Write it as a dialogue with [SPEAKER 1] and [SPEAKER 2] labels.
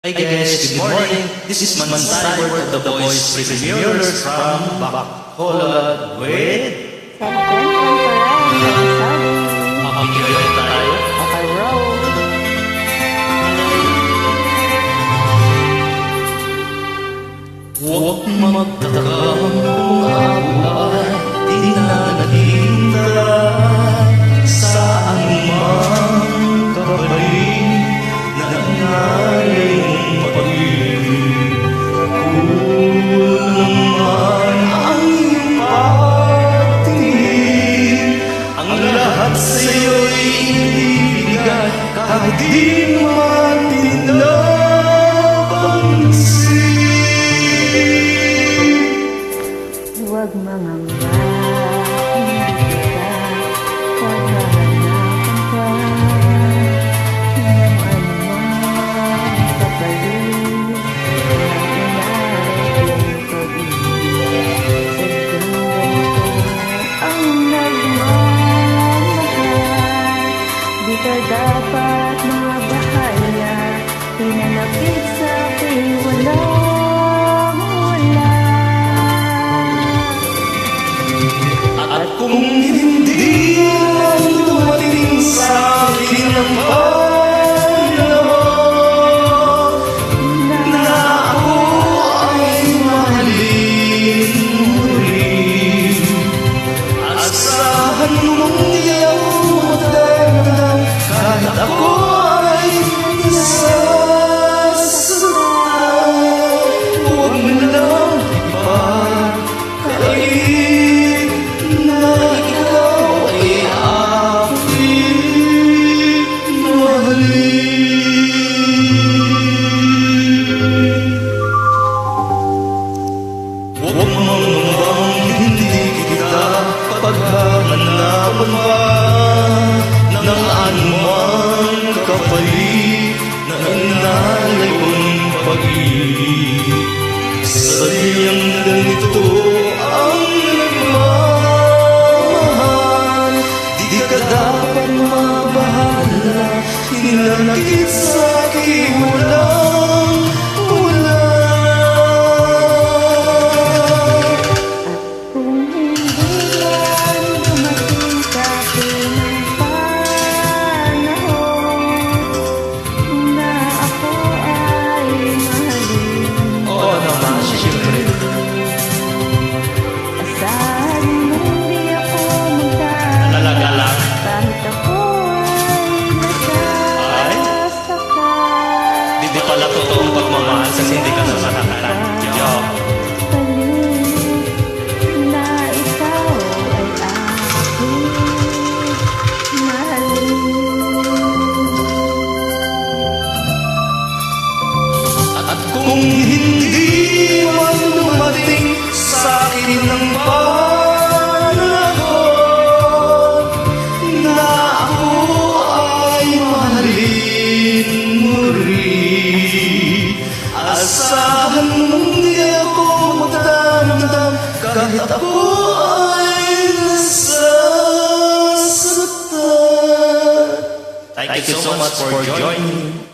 [SPEAKER 1] Hi guys, good morning. This is Mansai Word of the Voice Reviewers from Bacolod with Makikinig tayo. Huwag magtaka kung ako ay di na nakita sa anumang kapalit na nangyari mong pag-ibig. Kulang man ang iyong pagtingin, ang lahat sa'yo'y ibigay kahit di naman pinapansin.
[SPEAKER 2] Huwag mangamba, hindi kita pagkahanapan pa ng anumang kapalit na inarating pag-ibig. Sadyang ganito ang nagmamahal, di ka dapat mabahala, pinanakit sa'kin walang wala.
[SPEAKER 1] At kung hindi man dumating sa akin ang panahon na ako ay mahalin muli, asahan mong di ako magdamdam kahit ako ay nasasaktan. Huwag mo lang ipagkalit na ikaw ay aking mahalin. Huwag mangambang hindi kita paghahanapan pa ng anumang kapalit na inalay kong pag-ibig. Sadyang ganito ang nagmamahal, di ka dapat mabahala, hinanakit sa'kin walang wala.
[SPEAKER 2] Kung hindi man dumating sa'kin ang panahon na ako ay mahalin,
[SPEAKER 1] Oo naman, siyempre.
[SPEAKER 2] asahan mo di ako magdamdam
[SPEAKER 1] Talaga lang.
[SPEAKER 2] kahit ako ay nasasaktan.
[SPEAKER 1] Di pala totoong pagmamahal sa hindi ka nasasaktan. Joke.
[SPEAKER 2] Na ikaw ay aking mahalin.
[SPEAKER 1] At kung hindi man dumating sa akin ang panahon na ako ay mahalin muli, asahan mong di ako magdamdam kahit ako ay nasasaktan. Thank you so much for joining